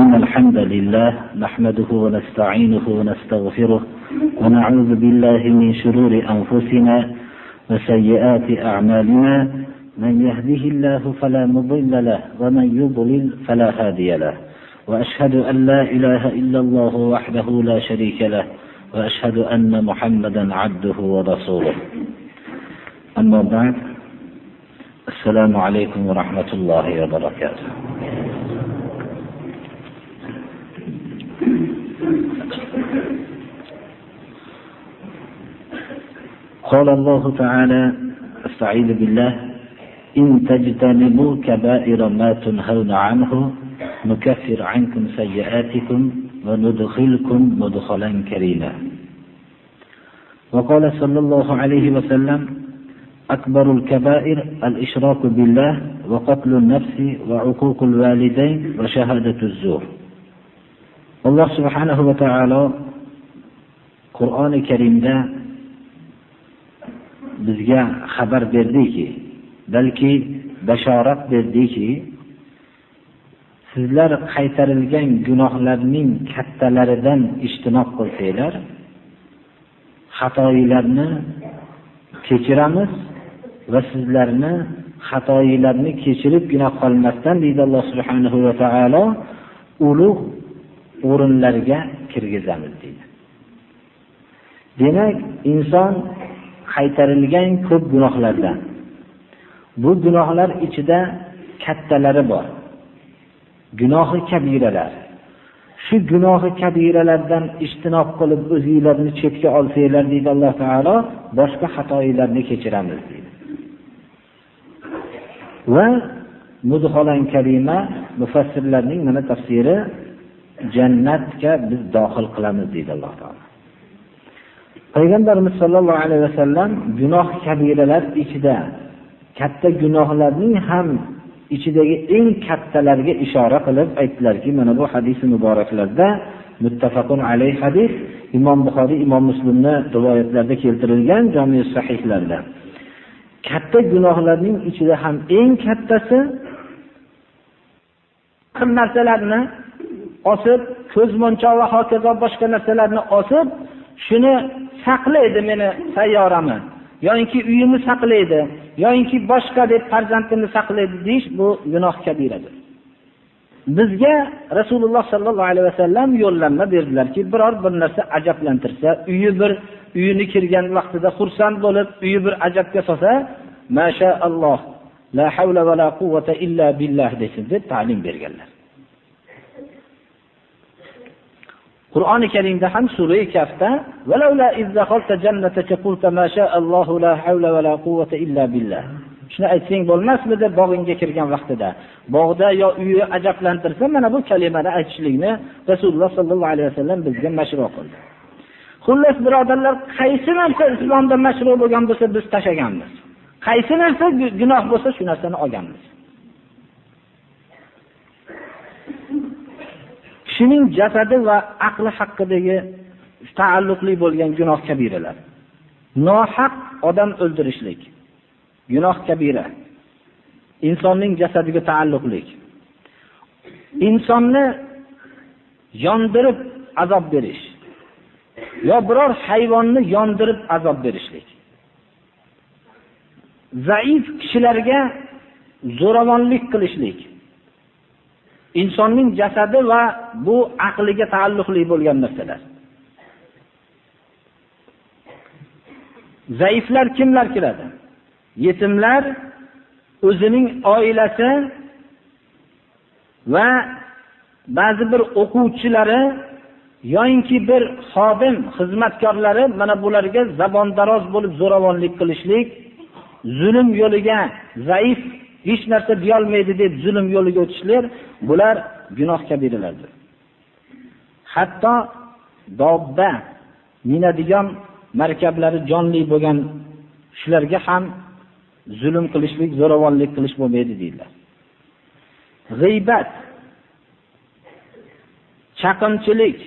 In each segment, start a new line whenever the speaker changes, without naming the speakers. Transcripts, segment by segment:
إن الحمد لله نحمده ونستعينه ونستغفره ونعوذ بالله من شرور أنفسنا وسيئات أعمالنا. من يهده الله فلا مضل له ومن يضلل فلا هادي له. وأشهد أن لا إله إلا الله وحده لا شريك له وأشهد أن محمدا عبده ورسوله. أما بعد، السلام عليكم ورحمة الله وبركاته. قال الله تعالى: استعيذ بالله: إن تجتنبوا كبائر ما تنهون عنه نكفر عنكم سيئاتكم وندخلكم مدخلا كريما. وقال صلى الله عليه وسلم: أكبر الكبائر الإشراك بالله وقتل النفس وعقوق الوالدين وشهادة الزور. الله سبحانه وتعالى قرآن كريمda bizga xabar berdiki, balki bashorat berdiki, sizlar qaytarilgan gunohlarning kattalaridan ijtinob qilsanglar, xatolarni kechiramiz va sizlarni xatolarni kechiribgina qolmasdan deydi Alloh subhanahu va taolo, ulug' o'rinlarga kirgizamiz deydi. Demak, inson qaytarilgan ko'p gunohlardan, bu gunohlar ichida kattalari bor, gunohi kabiralar. Shu gunohi kabiralardan ijtinob qilib o'zingizlarni chetga olsanglar deydi Alloh taolo, boshqa xatolarni kechiramiz deydi. Va mudxolan kalima, mufassirlarning mana tafsiri, jannatga biz dohil qilamiz deydi Alloh taolo. Payg'ambarimiz sollallohu alayhi vasallam gunoh kabiralar ichida katta gunohlarning ham ichidagi eng kattalarga ishora qilib aytdilarki, mana bu hadis muboraklarda, muttafaqun alayh hadis, Imom Buxoriy, Imom Muslimning rivoyatlarida keltirilgan jami' sahihlarda. Katta gunohlarning ichida ham eng kattasi narsalarni osib, ko'zmonchoq va hokazo boshqa narsalarni osib, shuni saqlaydi, meni sayyoramni yoki uyimni saqlaydi, yoki boshqa deb farzandimni saqlaydi deyish, bu gunoh kabiradir. Bizga Rasululloh sallallohu alayhi vasallam yo'llanma berdilarki, biror bir narsa ajablantirsa, uyini kirgan vaqtida xursand bo'lib, uyi bir ajabga solsa, mashaalloh, la havla va la quvvata illa billah desin deb ta'lim berganlar. Qur'oni Karimda ham sura Kafda "Valaula iz dakhalta jannataka qulta ma sha'allohu la havla va la quvvata illa billah." Shuni aytsang bo'lmasmidi bog'ingga kirgan vaqtida? Bog'da yo uyi ajablantirsa, mana bu kalimani aytishlikni Rasululloh sallallohu alayhi vasallam bizga mashru qildi. Xullas birodarlar, qaysi narsa islomda mashru bo'lgan bo'lsa biz tashaganmiz. Qaysi narsa gunoh bo'lsa shu narsani olganmiz. Kishining jasadi va aqli haqidagi taalluqli bo'lgan gunoh kabiralar. Nohaq odam o'ldirishlik gunoh kabira. Insonning jasadiga taalluqli. Insonni yondirib azob berish yo biror hayvonni yondirib azob berishlik. Zaif kishilarga zo'ravonlik qilishlik. Insonning jasadi va bu aqliga taalluqli bo'lgan narsalar. Zaiflar kimlar kiradi? Yetimlar, o'zining oilasi va ba'zi bir o'quvchilari yoki bir xodim, xizmatkorlari, mana bularga zabondaroz bo'lib zo'ravonlik qilishlik, zulm yo'liga, zaif hech narsa deyolmaydi deb zulm yo'liga o'tishlar, bular gunoh kabiralardir. Hatto dobba minadigan markablari jonli bo'lgan shularga ham zulm qilishlik, zo'ravonlik qilish bo'lmaydi deydilar. G'iybat, chaqimchilik,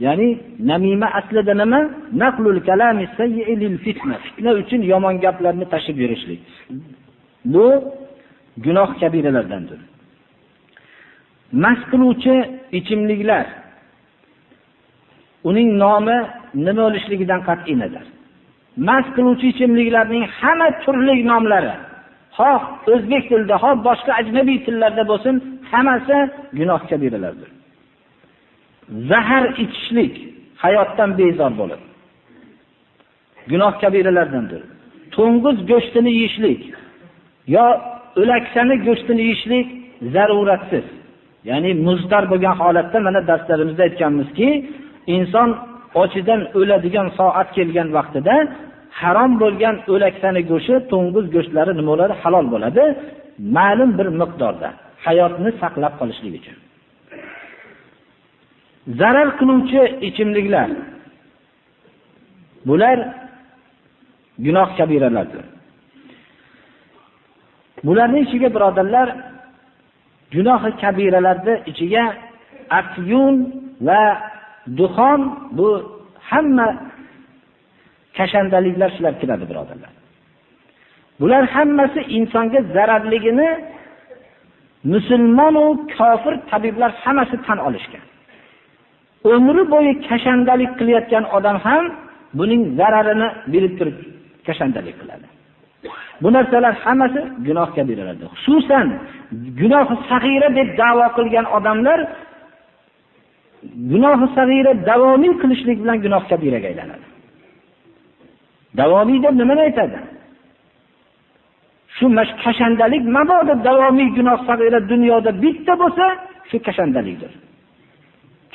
ya'ni namima aslida nima? Naqlul kalami sayyi lil fitna. Fitna uchun yomon gaplarni tashib yurishlik. Bu gunoh kabiralardandir. mast qiluvchi ichimliklar uning nomi nima bo'lishligidan qat'iy nazar. Mast qiluvchi ichimliklarning hamma turli nomlari, xoh o'zbek tilida, xoh boshqa ajnabiy tillarda bo'lsin, hammasi gunoh kabiralardir. Zahar ichishlik hayotdan bezor bo'lib gunoh kabiralardandir. To'ng'iz go'shtini yeyishlik yo o'laksani go'shtini yeyishlik zaruratsiz. Ya'ni muzdar bo'lgan holatda mana darslarimizda aytganmizki, inson ochidan o'ladigan soat kelgan vaqtida harom bo'lgan o'laksani go'shti, to'ng'iz go'shtlari nima bo'ladi? Halol bo'ladi, ma'lum bir miqdorda hayotni saqlab qolishlik uchun. Zarar qiluvchi ichimliklar bular gunoh kabiralardir. Bularning ichiga birodarlar, gunohi kabiralarda ichiga afyun va duxon, bu hamma kashandaliklar shular kiradi birodarlar. Bular hammasi insonga zararligini musulmon va kofir tabiblar hammasi tan olishgan. Umri bo'yi kashandalik qilayotgan odam ham buning zararini bilib turib kashandalik qiladi. Bu narsalar hammasi gunoh kabiralardir. Xususan gunoh sag'ira deb da'vo qilgan odamlar gunoh sag'ira davomiy qilishlik bilan gunoh kabiraga aylanadi. Davomiy deb nimani aytadi? Shu kashandalik mabodo davomiy gunoh sag'ira dunyoda bitta bo'lsa, shu kashandalikdir.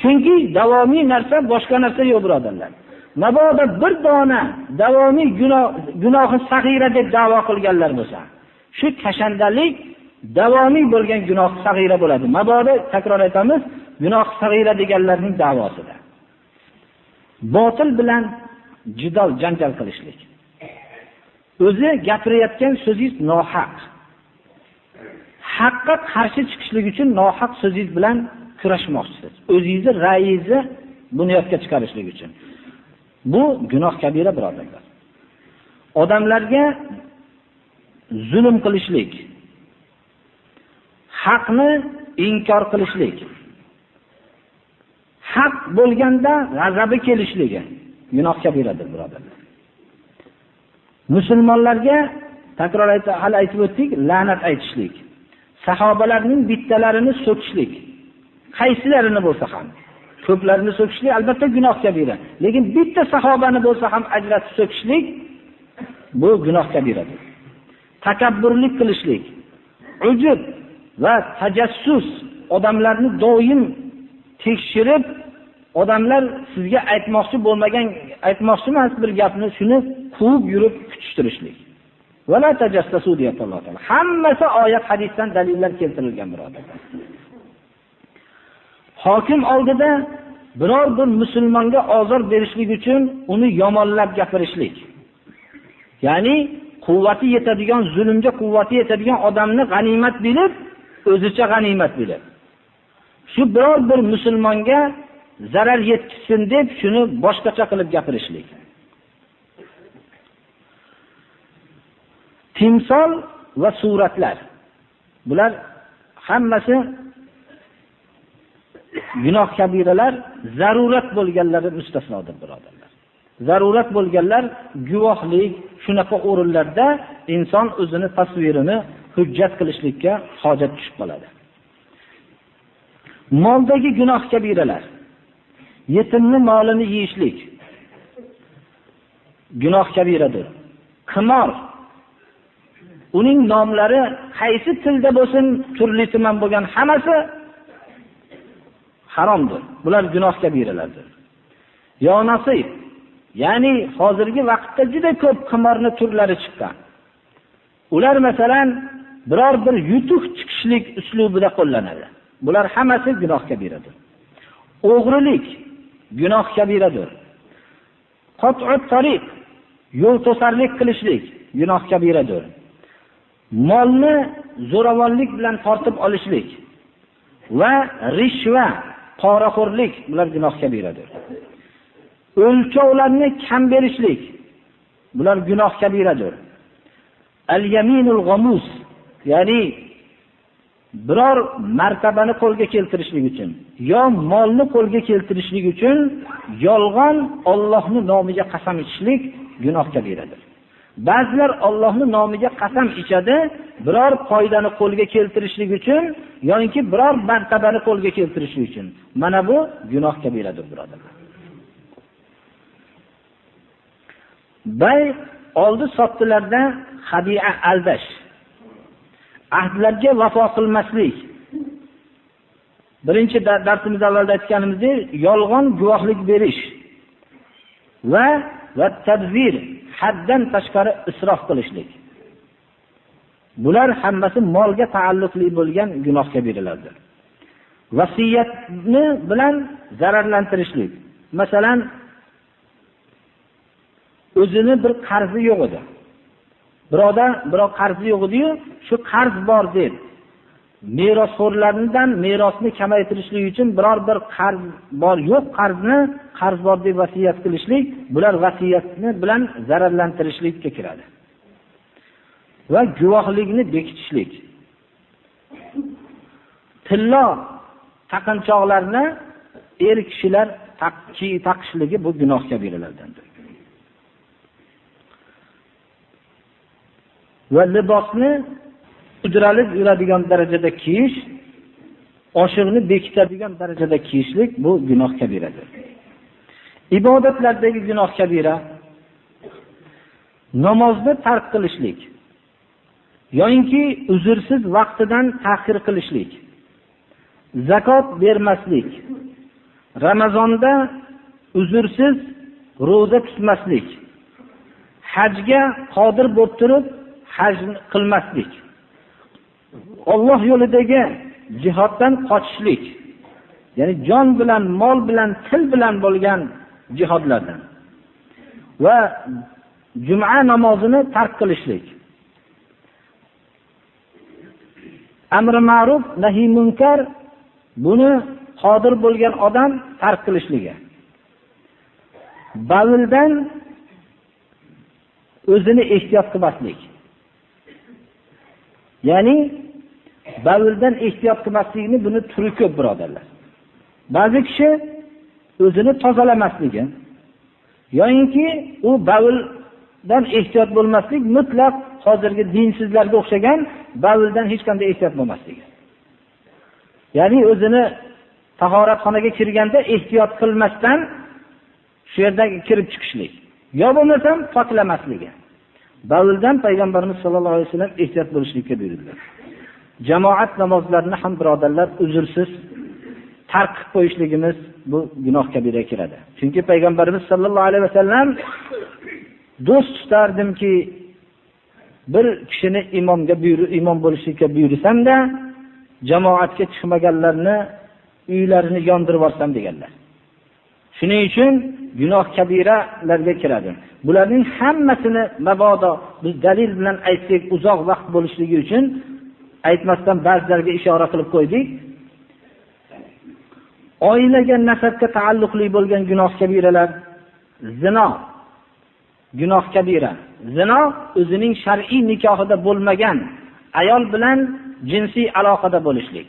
Chunki davomiy narsa boshqa narsa yo'q birodarlar. Mabodo bir dona davomiy gunohi sag'ira deb da'vo qilganlar bo'lsa, shu kashandalik davomiy bo'lgan gunoh sag'ira bo'ladi. Mabodo takror aytamiz, gunoh sag'ira deganlarning da'vosida. Botil bilan jidal janjal qilishlik. O'zi gapirayotgan so'zingiz nohaq. Haqqa qarshi chiqishlik uchun nohaq so'zingiz bilan kurashmoqchisiz. O'zingizni ra'yingizni bunyodga chiqarishlik uchun. Bu gunoh kabira birodarlar. Odamlarga zulm qilishlik, haqni inkor qilishlik, haq bo'lganda g'azabi kelishligi gunoh kabiradir birodarlar. Musulmonlarga takror hali aytib o'tdik, la'nat aytishlik, sahobalarning bittalarini so'kishlik, qaysilarini bo'lsa ham, ko'plarini so'kishlik albatta gunoh kabira. Lekin bitta sahobani bo'lsa ham ajratib so'kishlik bu gunoh kabiradir. Takabburlik qilishlik, ujub va tajassus, odamlarni doim tekshirib, odamlar sizga aytmoqchi bo'lmagan, aytmoqchi emas bir gapni, shuni quvib yurib kutishtirishlik. Va la tajassasu deyapti Alloh taolo. Hammasi oyat hadisdan dalillar keltirilgan birodarlar. Hokim oldida biror bir musulmonga ozor berishlik uchun uni yomonlab gapirishlik. Ya'ni quvvati yetadigan, zulmga quvvati yetadigan odamni g'animat bilib, o'zicha g'animat bilib, shu biror bir musulmonga zarar yetkazsin deb shuni boshqacha qilib gapirishlik. Timsol va suratlar. Bular hammasi gunoh kabiralar, zarurat bo'lganlari mustasnodir birodarlar. Zarurat bo'lganlar guvohlik, shunaqa o'rinlarda inson o'zini tasvirini hujjat qilishlikka hojat tushib qoladi. Moldagi gunoh kabiralar. Yetimni molini yeyishlik gunoh kabiradir. Qimor, uning nomlari qaysi tilda bo'lsin, turli tuman bo'lgan hammasi haromdir. Bular gunoh kabiralardir. Yo nasib, ya'ni hozirgi vaqtda juda ko'p qimorni turlari chiqqan. Ular masalan biror bir yutuq chiqishlik uslubida qo'llanadi. Bular hammasi gunoh kabiradir. O'g'rilik gunoh kabiradir. Qat'ut tariq, yo'l to'sarlik qilishlik gunoh kabiradir. Molni zo'ravonlik bilan tortib olishlik va rishva, poraxo'rlik bular gunoh kabiradir. O'lchovlarni kam berishlik bular gunoh kabiradir. Al-yaminul ghamus, ya'ni biror martabani qo'lga keltirishlik uchun yo molni qo'lga keltirishlik uchun yolg'on Allohning nomiga qasam ichishlik gunoh kabiradir. Ba'zilar Allohning nomiga qasam ichadi, biror foydani qo'lga keltirishlik uchun yoki biror martabani qo'lga keltirishlik uchun. Mana bu gunoh kabiradir, birodarlar. Bay oldi sotdilarda xadi'a aldash, ahdlarga vafo qilmaslik. Birinchi darsimiz avvalda aytganimizdek, yolg'on guvohlik berish va tadbir, haddan tashqari isrof qilishlik. Bular hammasi molga taalluqli bo'lgan gunoh kabiralardir. Vasiyatni bilan zararlantirishlik. Masalan, o'zini bir qarzi yo'q edi. Birov qarzi yo'q edi-yu, shu qarz bor deb merosxo'rlardan merosni kamaytirishlik uchun biror bir qarz bor, yo'q qarz bor deb vasiyat qilishlik, bular vasiyatni bilan zararlantirishlikka kiradi. Va guvohlikni bekitishlik. Tillo taqinchoqlarni er kishilar taqishligi bu gunoh kabiralardandir. Va libosni ujralib yuradigan darajada kiyish, oshiqni bekitadigan darajada kiyishlik bu gunoh kabiradir. Ibodatlardagi gunoh kabira namozni tark qilishlik yoki uzrsiz vaqtidan ta'xir qilishlik, zakot bermaslik, Ramazonda uzrsiz roza tutmaslik, hajga qodir bo'lib turib haj qilmaslik, Alloh yo'lidagi jihoddan qochishlik, ya'ni jon bilan, mol bilan, til bilan bo'lgan jihodlardan va juma namozini tark qilishlik. Amr ma'ruf, nahiy munkar buni qodir bo'lgan odam tark qilishligi. Bavldan o'zini ehtiyot qilmaslik. Ya'ni bavldan ehtiyot qilmaslikni buni turi ko'p, birodarlar. Ba'zi kishi o'zini tozalamasligi yoki u bavldan ehtiyot bo'lmaslik mutlaq hozirgi dinsizlarga o'xshagan bavldan hech qanday ehtiyot bo'lmasligi. Ya'ni o'zini tahoratxonaga kirganda ehtiyot qilmasdan shu yerdan kirib chiqishlik. Yo bo'lmasam poklamasligi. Bavldan payg'ambarimiz sollallohu alayhi vasallam ehtiyot bo'lishlikka buyurdilar. Jamoat namozlarini ham birodarlar uzrsiz tark qilib qo'yishligimiz bu gunoh kabiraga kiradi. Chunki payg'ambarimiz sollallohu alayhi vasallam do'st tutardimki, bir kishini imom bo'lishlikka buyursam-da, jamoatga chiqmaganlarni uylarini yondirib yuborsam deganlar. Shuning uchun gunoh kabiralarga kiradi. Bularning hammasini mabodo biz dalil bilan aytsak uzoq vaqt bo'lishligi uchun aytmasdan ba'zilarga ishora qilib qo'ydik. Oilaga, nasabga taalluqli bo'lgan gunoh kabiralar, zino gunoh kabira. Zino o'zining shar'iy nikohida bo'lmagan ayol bilan jinsiy aloqada bo'lishlik.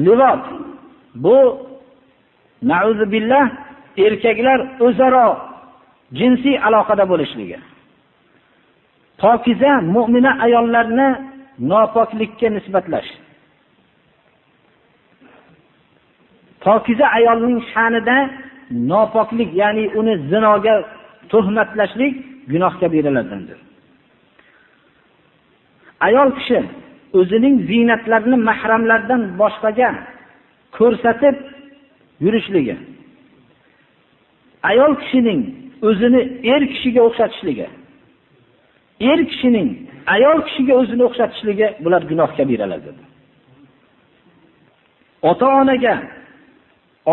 Livot bu na'uzubillah erkaklar o'zaro jinsiy aloqada bo'lishligi. Pokiza mu'mina ayollarni nopoklikka nisbatlash. Pokiza ayolning sha'nida nopoklik, ya'ni uni zinoga tuhmatlashlik gunoh kabiralardandir. Ayol kishi o'zining ziynatlarini mahramlardan boshqaga ko'rsatib yurishligi. Ayol kishining o'zini er kishiga o'xshatishligi. Er kishining ayol kishiga o'zini o'xshatishligi bular gunoh kabiralardir. Ota-onaga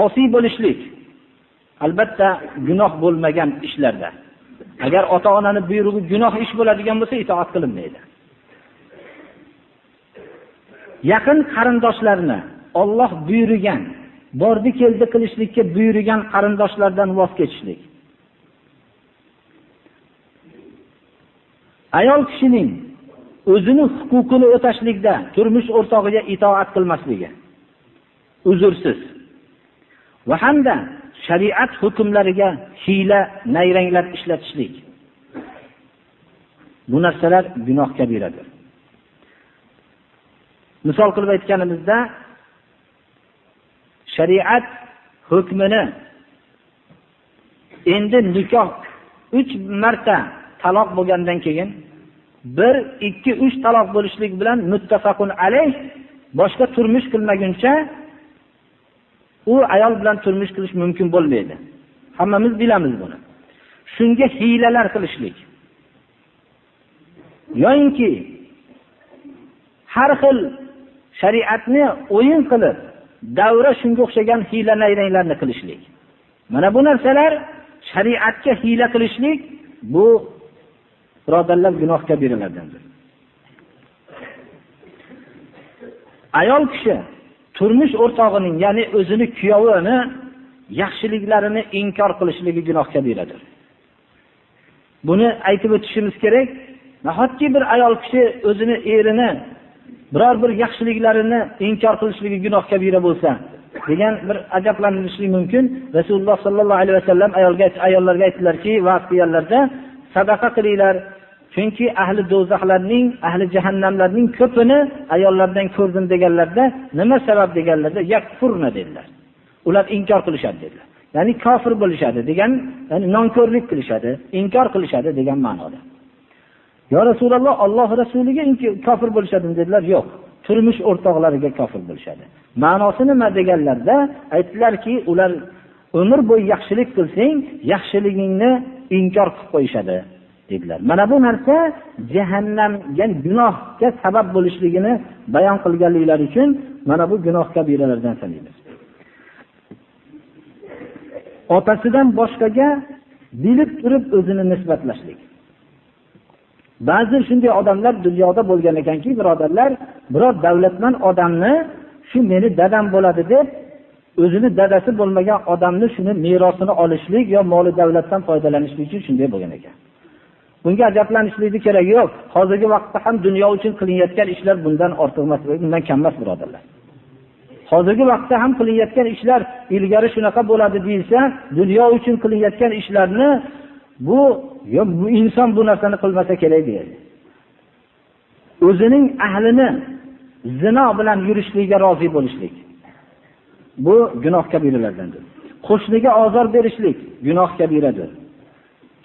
osiy bo'lishlik albatta gunoh bo'lmagan ishlarda. Agar ota-onani buyrug'i gunoh ish bo'ladigan bo'lsa, itoat qilinmaydi. Yaqin qarindoshlarni Alloh buyurgan, bordi keldi qilishlikka buyurgan qarindoshlardan voz kechishlik. Ayol kishining o'zini huquqini o'tashlikda turmush o'rtog'iga itoat qilmasligi uzrsiz va hamda shariat hukmlariga hiyla, nayranglar ishlatishlik. Bu narsalar gunoh kabiradir. Misol qilib aytganimizda, shariat hukmini endi nikoh 3 marta taloq bo'lgandan keyin 1, 2, 3 taloq bo'lishlik bilan muttafaqun alayh boshqa turmush qilmaguncha u ayol bilan turmush qilish mumkin bo'lmaydi. Hammamiz bilamiz buni. Shunga hiylalar qilishlik yo'inki har xil shariatni o'yin qilib, davra shunga o'xshagan hiyla nayranglarni qilishlik. Mana bu narsalar shariatga hiyla qilishlik, bu birodarlar gunoh kabiralardandir. Ayol kishi turmush o'rtog'ining, ya'ni o'zini kuyovini yaxshiliklarini inkor qilishligi gunoh kabiradir. Buni aytib o'tishimiz kerak. Nahotki bir ayol kishi o'zini erini biror bir yaxshiliklarini inkor qilishligi gunoh kabira bo'lsa, degan bir ajablanishlik mumkin. Rasululloh sallallohu alayhi vasallam ayollarga aytdilarki, vaqt qilganlarda sadaqa qilinglar, chunki ahli do'zaxlarning, ahli jahannamlarning ko'pini ayollardan ko'rdim deganlarda, nima sabab deganlarda, yakfurna dedilar. Ular inkor qilishadi dedilar. Ya'ni kofir bo'lishadi degan, ya'ni nonko'rlik qilishadi, inkor qilishadi degan ma'noda. Ya Rasululloh, Alloh rasuliga kofir bo'lishadi dedilar. Yo'q, turmush o'rtoqlariga kofir bo'lishadi. Ma'nosi nima deganlarda aytdilarki, ular umr bo'yi yaxshilik qilsang, yaxshiligingni inkor qilib qo'yishadi dedilar. Mana bu narsa jahannamga, gunohga sabab bo'lishligini bayon qilganliklari uchun mana bu gunoh kabiralardan sanaymiz. Otasidan boshqaga bilib turib o'zini nisbatlashlik. Ba'zi shunday odamlar dunyoda bo'lgan ekanki, birodarlar, biror davlatman odamni shu meni dadam bo'ladi deb, o'zini dadasi bo'lmagan odamni shuni merosini olishlik yo moli davlatdan foydalanishlik uchun shunday bo'lgan ekan. Bunga ajablanishlikning keragi yo'q. Hozirgi vaqtda ham dunyo uchun qilinayotgan ishlar bundan ortiq emas, bundan kam emas, birodarlar. Hozirgi vaqtda ham qilinayotgan ishlar ilgari shunaqa bo'ladi deyilsa, dunyo uchun qilinayotgan ishlarni bu inson bu narsani qilmasa kerak deydi. O'zining ahlini zino bilan yurishligiga rozi bo'lishlik. Bu gunoh kabiralardandir. Qo'shniga ozor berishlik gunoh kabiradir.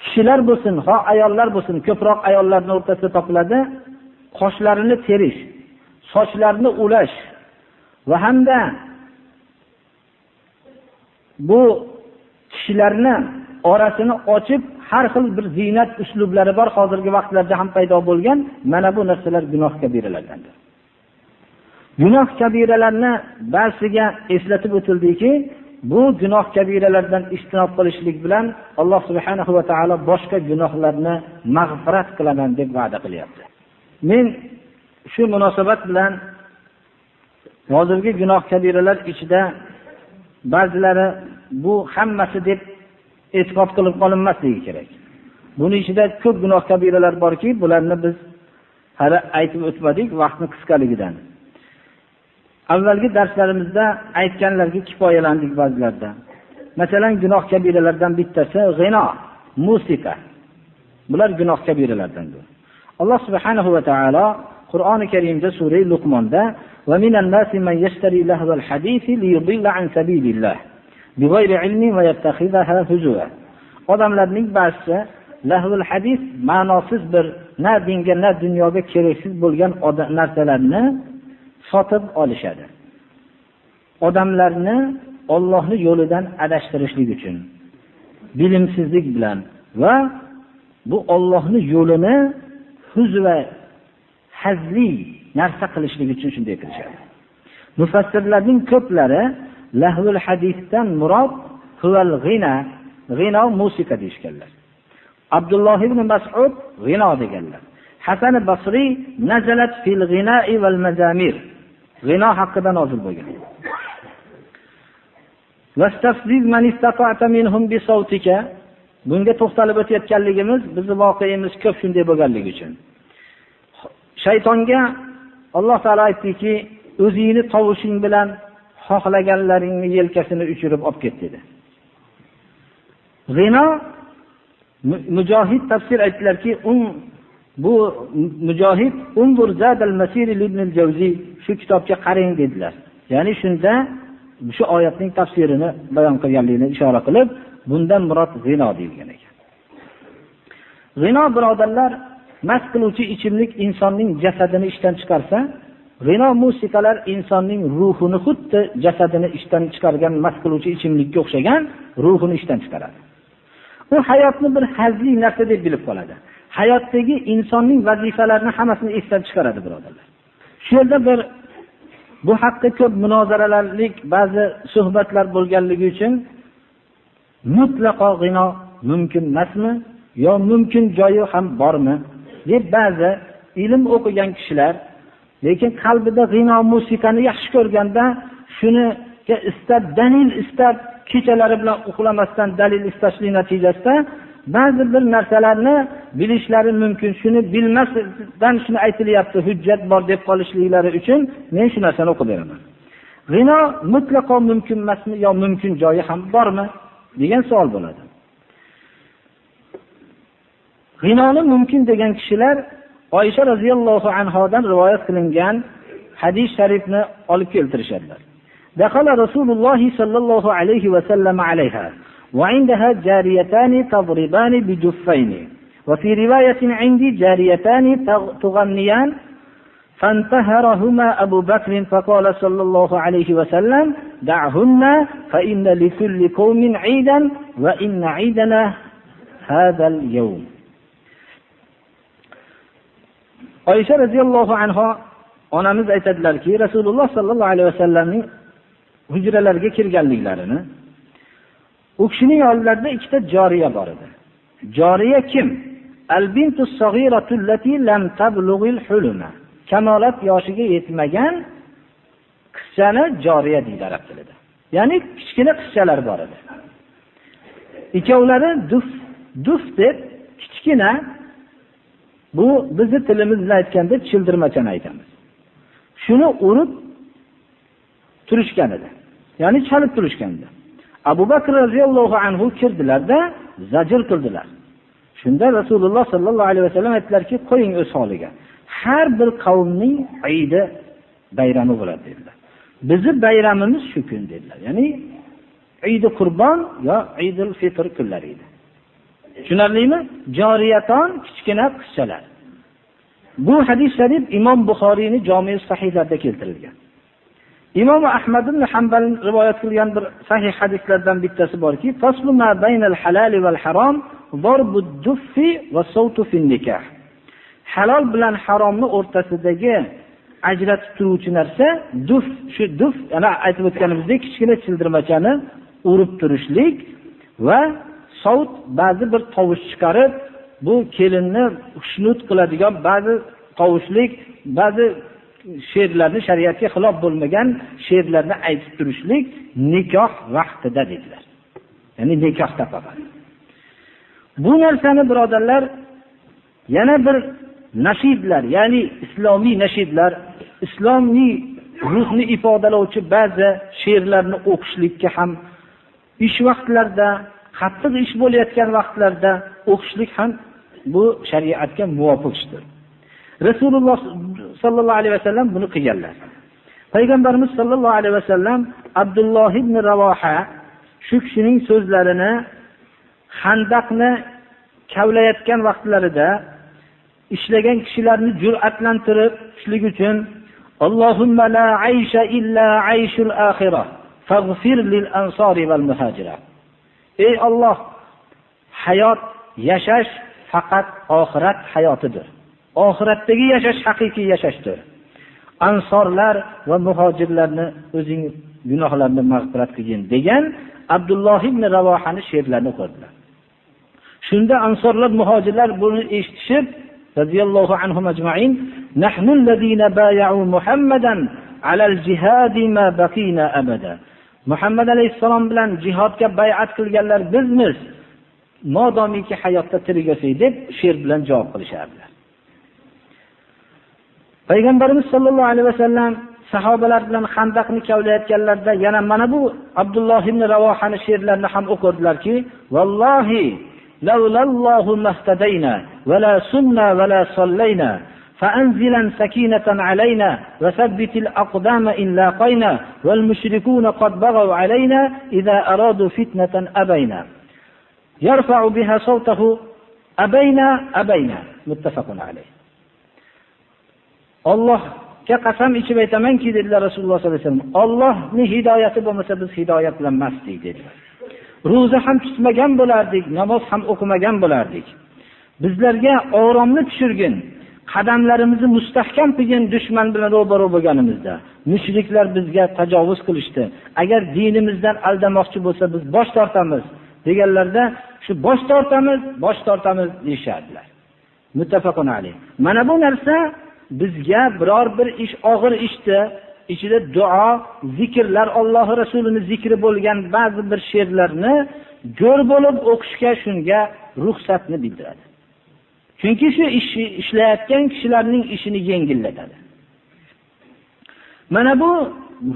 Kishilar bo'lsin, ha ayollar bo'lsin, ko'proq ayollarning o'rtasida topiladi, qoshlarini terish, sochlarini ulash va hamda bu kishilarni orasini ochib har xil bir ziynat uslublari bor, hozirgi vaqtlarda ham paydo bo'lgan. Mana bu narsalar gunoh kabiralardandir. Gunoh kabiralarni ba'ziga eslatib o'tildiki, bu gunoh kabiralardan ijtinob qilishlik bilan Alloh subhanahu va taolo boshqa gunohlarni mag'firat qilaman deb va'da qilyapti. Men shu munosabat bilan hozirgi gunoh kabiralar ichida ba'zilari bu hammasi deb e'tiqod qilib qolinmasligi kerak. Buni ichida ko'p gunoh kabiralar borki, bularni biz hali aytib o'tmadik vaqtni qisqaligidan. Avvalgi darslarimizda aytganlarga kifoyalandik ba'zilarda. Masalan, gunoh kabiralardan bittasi g'ino, musiqa. Bular gunoh kabiralardandir. Alloh subhanahu va taolo Qur'oni Karimda sura Luqmonda va minan nasi man yashtari lahval hadisi liyudilla an sabilillah bighayri ilmin va yattakhidaha huzwa. Odamlarning ba'zisi lahvul hadis ma'nosiz bir na dinga na dunyoga keraksiz bo'lgan narsalarni sotib olishadi. Odamlarni Allohning yo'lidan adashtirishlik uchun bilimsizlik bilan va bu Allohning yo'lini huzva hazli narsa qilishlik uchun shunday qilishadi. Mufassirlarning ko'plari lahvul hadisdan murod huval g'ina, g'ino musiqa deyishganlar. Abdulloh ibn Mas'ud g'ino deganlar. Hasan Basri nazalat fil g'ina'i val mazamir. G'ino haqida nozil bo'lgan. Vastafziz man istata'ta minhum bi sawtika. Bunga to'xtalib o'tayotganligimiz, bizning voqeimiz ko'p shunday bo'lganligi uchun. shaytonga Alloh taolo aytdiki, o'zingni tovushing bilan xohlaganlaringni yelkasini uchirib olib ket dedi. G'ino Mujohid tafsir aytdilarki, bu Mujohid Unzur Zadal Masir ibn al-Jawzi shu kitobga qarang dedilar. Ya'ni shunda shu oyatning tafsirini bayon qilganligini ishora qilib, bundan murod g'ino deyilgan ekan. G'ino birodarlar, mast qiluvchi ichimlik insonning jasadini ishdan chiqarsa, g'ino musiqalar insonning ruhini xuddi jasadini ishdan chiqargan mast qiluvchi ichimlikka o'xshagan ruhini ishdan chiqaradi. U hayotni bir hazli narsa deb bilib qoladi. Hayotdagi insonning vazifalarini hammasini esdan chiqaradi birodarlar. Shu yerda bir bu haqda ko'p munozaralarlik ba'zi suhbatlar bo'lganligi uchun mutlaqo g'ino mumkin emasmi yo mumkin joyi ham bormi deb ba'zi ilm o'qigan kishilar, lekin qalbida g'ino musiqani yaxshi ko'rganda shuniga istab dalil istab kechalari bilan uxlamasdan dalil istashlik natijasida ba'zi bir narsalarni bilishlari mumkin, shuni bilmasdan shuni aytilyapti, hujjat bor deb qolishliklari uchun men shu narsani o'qib beraman. G'ino mutlaqo mumkin emasmi yo mumkin joyi ham bormi degan savol bo'ladi. G'inoni mumkin degan kishilar Oysha roziyallohu anhodan rivoyat qilingan hadis sharifni olib keltirishadilar. Dakhala Rasululloh sallallohu alayhi va sallam alayha va indaha jariyatan tadriban bijuffayn va fi riwayatin indi jariyatan tughniyan فانتهرهما أبو بكر فقال صلى الله عليه وسلم دعهن فإن لكل قوم عيدا وإن عيدنا هذا اليوم. Oysha radhiyallohu anha onamiz aytadilarki, Rasululloh sallallohu alayhi vasallamning hujralariga kirganliklarini, u kishining oldilarida ikkita joriya bor edi. Joriya kim? Al-bintus saghiratu allati lam tablughil huluma. Kamolat yoshiga yetmagan qizchani joriya deydi arab tilida. Ya'ni kichkina qizchalar bor edi. Ikkovlari duf deb kichkina, bu bizni tilimiz bilan aytganda childirmachani aytamiz. Shuni urib turishgan edi. Ya'ni chalib turishgan edi. Abu Bakr radhiyallohu anhu kirdilarda zajr qildilar. Shunda Rasululloh sallallohu alayhi vasallam aytdilarki, qo'ying o'z holiga. Har bir qavmning aydi bayrami bo'ladi dedilar. Bizi bayramimiz shu kun dedilar. Ya'ni Eid Qurbon yo Eidul Fitr kunlari edi. Tushunarlimi? Joriyaton kichkina qizchalar. Bu hadis sharif Imom Buxoriyning Jami' sahihlarida keltirilgan. Imom Ahmad ibn Hanbal rivoyat qilgan bir sahih hadislardan bittasi borki, faslu ma baynal halal val harom darbud duffi va sawtu fin nikah. Halol bilan haromni o'rtasidagi ajratib turuvchi narsa duf. Shu duf, yana aytib o'tganimizdek, kichkina childirmachani urib turishlik va savt, ba'zi bir tovush chiqarib, bu kelinni xushnud qiladigan ba'zi tovushlik, ba'zi she'rlarni shariatga xilof bo'lmagan she'rlarni aytib turishlik nikoh vaqtida dedilar. Ya'ni nikohda faqat. Bu narsani birodarlar yana bir nashidlar, ya'ni islomiy nashidlar, islomiy ruhni ifodalovchi ba'zi she'rlarni o'qishlikka ham ish vaqtlarida, qattiq ish bo'layotgan vaqtlarda o'qishlik ham bu shariatga muvofiq ishdir. Rasululloh sallallohu alayhi vasallam buni qilganlar. Payg'ambarimiz sallallohu alayhi vasallam Abdulloh ibn Ravoha shu kishining so'zlarini Xandaqni kavlayotgan vaqtlarida ishlagan kishilarni jur'atlantirib tushlik uchun Allohumma la aysha illa ayshul axirah faghfir lil ansori val muhajira. Ey Alloh, hayot, yashash faqat oxirat hayotidir. Oxiratdagi yashash haqiqiy yashashdir. Ansorlar va muhojirlarni o'zing gunohlarini mag'firat qilgin degan Abdulloh ibn Ravohani she'rlarini o'qidilar. Shunda ansorlar, muhojirlar buni eshitishib radhiyallohu anhum ajma'in, nahnu allazina bay'u Muhammadan alal jihadi ma baqina abada. Muhammad alayhisalom bilan jihodga bay'at qilganlar bizmiz, modomiki hayotda tirik o'say deb she'r bilan javob qilishardilar. Payg'ambarimiz sollallohu alayhi vasallam sahobalar bilan Xandaqni kavlayotganlarida yana mana bu Abdulloh ibn Ravohani she'rlarini ham o'qirdilarki, vallohi lavlallohu mahtadayna va la sunna va la sallayna فأنزلا سكينة علينا وثبت الأقدام إن لاقينا والمشركون قد بغوا علينا إذا أرادوا فتنة أبينا يرفع بها صوته أبينا متفق عليه. الله كقسم ichib aytamanki dedilar Rasululloh sollallohu alayhi vasallam, Allohning hidoyati bo'lmasa biz hidoyat bilan emasdik dedilar. Ro'za ham tutmagan bo'lardik, namoz ham o'qimagan bo'lardik. Bizlarga oromni tushirgin, qadamlarimizni mustahkam qilgan dushman bilan ro'baro bo'lganimizda mushriklar bizga tajovuz qilishdi. Agar dinimizdan aldamoqchi bo'lsa biz bosh tortamiz deganlarda shu bosh tortamiz deyshadilar. Muttafaqun alayh. Mana bu narsa bizga biror bir ish og'ir ishda ichida duo, zikrlar, Alloh rasulining zikri bo'lgan ba'zi bir she'rlarni jo'r bo'lib o'qishga shunga ruxsatni bildiradi. Chunki shu ishni ishlayotgan kishilarning ishini yengillatadi. Mana bu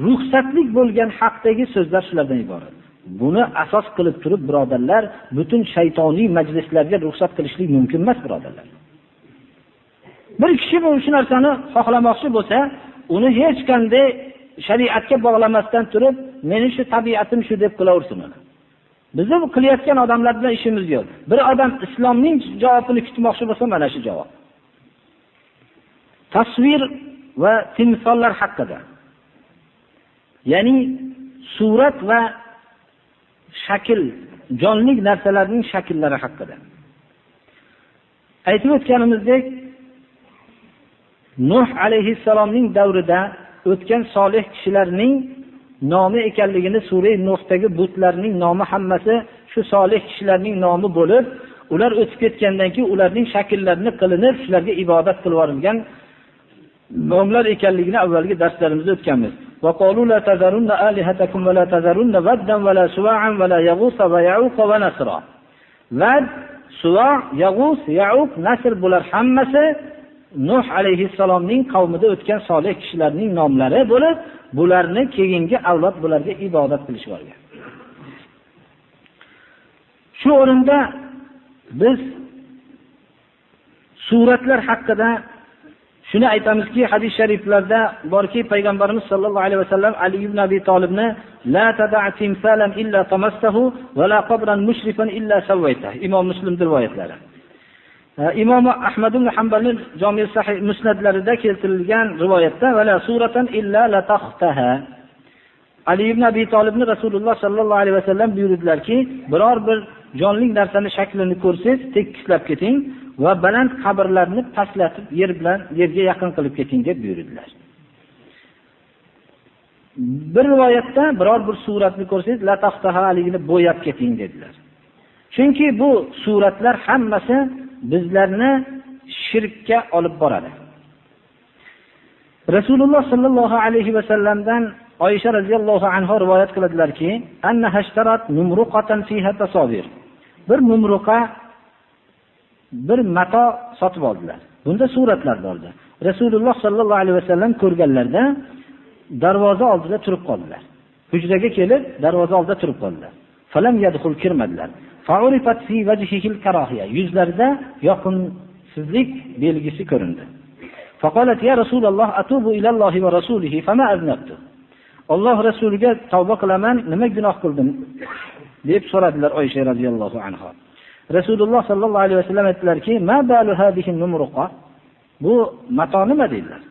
ruxsatlik bo'lgan haqdagi so'zlar shulardan iborat. Buni asos qilib turib birodarlar, butun shaytoniy majlislarga ruxsat qilishlik mumkin emas birodarlar. Bir kishi bu shu narsani xohlamoqchi bo'lsa, uni hech qanday shariatga bog'lamasdan turib, meni shu tabiatim shu deb qilaversin uni. Bizim qilayotgan odamlar bilan ishimiz yo'q. Bir odam islomning javobini kutmoqchi bo'lsa, mana shu javob. Tasvir va timsollar haqida. Ya'ni surat va shakl, jonli narsalarning shakllari haqida. Aytib o'tganimizdek, Nuh alayhissalomning davrida o'tgan solih kishilarning nomi ekanligini sura Nuhdagi butlarning nomi hammasi shu solih kishilarning nomi bo'lib, ular o'tib ketgandan keyin ularning shakllarini qilinib, shularga ibodat qilib yuborilgan nomlar ekanligini avvalgi darslarimizda o'tganmiz. Va qalu la tazarunna alihatakum va la tazarunna vaddan va la suwa'an va la yaghus va ya'uq va nasra. Vad, suwa', yaghus, ya'uq, nasr bular hammasi Nuh alayhissalomning qavmida o'tgan solih kishilarning nomlari bo'lib, bularni keyingi avlod bularga ibodat qilish bo'lgan. Shu o'rinda biz suratlar haqida shuni aytamizki, hadis shariflarda borki, payg'ambarimiz sollallohu alayhi vasallam Ali ibn Abi Talibni la tad'a timsalan illa tamassahu va la qabran mushrifan illa sawaytahu. Imom Muslim rivoyatlari. Imom Ahmad ibn Hanbalning Jami' Sahih musnadlarida keltirilgan rivoyatda wala suratan illa la takhtaha. Ali ibn Abi Talibni Rasululloh sallallohu alayhi vasallam buyurdilarki, biror bir jonli narsani shaklini ko'rsangiz, tekislab keting va baland qabrlarni pastlatib yerga yaqin qilib keting deb buyurdilar. Bir rivoyatda biror bir suratni ko'rsangiz, la takhtaha aligini bo'yab keting dedilar. Chunki bu suratlar hammasi bizlarni shirkka olib boradi. Rasululloh sallallohu alayhi vasallamdan Oysha radhiyallohu anha rivoyat qiladilarki, anna hashtarat numruqatan fiha tasawir. Bir numruqa, bir mato sotib oldilar. Bunda suratlar bordi. Rasululloh sallallohu alayhi vasallam ko'rganlarda darvoza oldida turib qoldilar. Hujraga kelib darvoza oldida turib qoldilar. Falam yadkhul kirmadilar. Fa'urifat fi wajhihi al-karahiya. Yuzlarida yoqinsizlik belgisi ko'rindi. Faqalat ya Rasululloh atubu ila Allohi va rasulihi fama aznabtu. Alloh rasuliga tavba qilaman, nima gunoh qildim deb so'radilar Oysha radhiyallohu anha. Rasululloh sallallohu alayhi vasallam aytdilarki, ma balu hadhihi numruqa? Bu mato nima dedilar.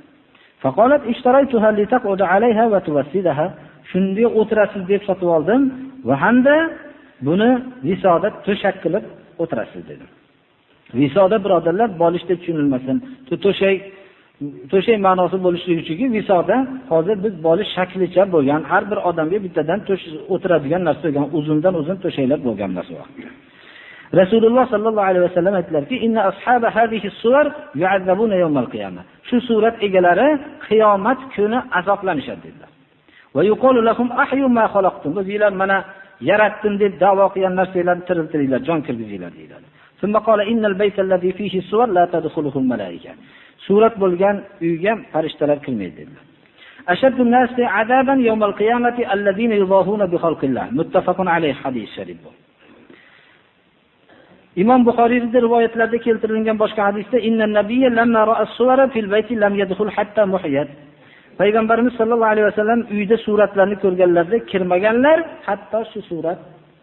Faqalat ishtaraytuha li taq'ud alayha va tuwassidaha. Shunday o'tirasiz deb sotib oldim va hamda buni visoda to'shak qilib o'tirasiz dedim. Visoda birodarlar bolish deb tushunilmasin. To'shak ma'nosi bo'lishligi uchun visoda hozir biz bolish shaklicha bo'lgan, har bir odamga bittadan o'tiradigan narsa bo'lgan, uzundan uzun to'shaklar bo'lgan narsa vaqt. Rasululloh sallallohu alayhi vasallam aytdilarki, inna ashaba hadhihi suwar yu'azzabuna yawmal qiyamah. Shu surat egalari qiyomat kuni azoblanishadi dedilar. Va yuqulu lahum ahyu ma khalaqtum. Bizlar mana yaratdim deb da'vo qilgan narsalarni tiriltiringlar, jon kirgizinglar deyiladi. Thumma qala innal bayta alladhi fihi suwar la tadkhuluhu al-malaika. surat bo'lgan uyga farishtalar kirmaydi dedilar. Ashaddun nasi azaban yawmal qiyamati allazina yudahuna bi xalqillah. Muttafaqun alayhi hadis sharif. Imom Buxoriyda rivoyatlarda keltirilgan boshqa hadisda inna nabiyya lamma ra'a as-suwara fil bayti lam yadkhul hatta muhiyat. Payg'ambarimiz sollallohu alayhi vasallam uyda suratlarni ko'rganlarda kirmaganlar, hatto shu surat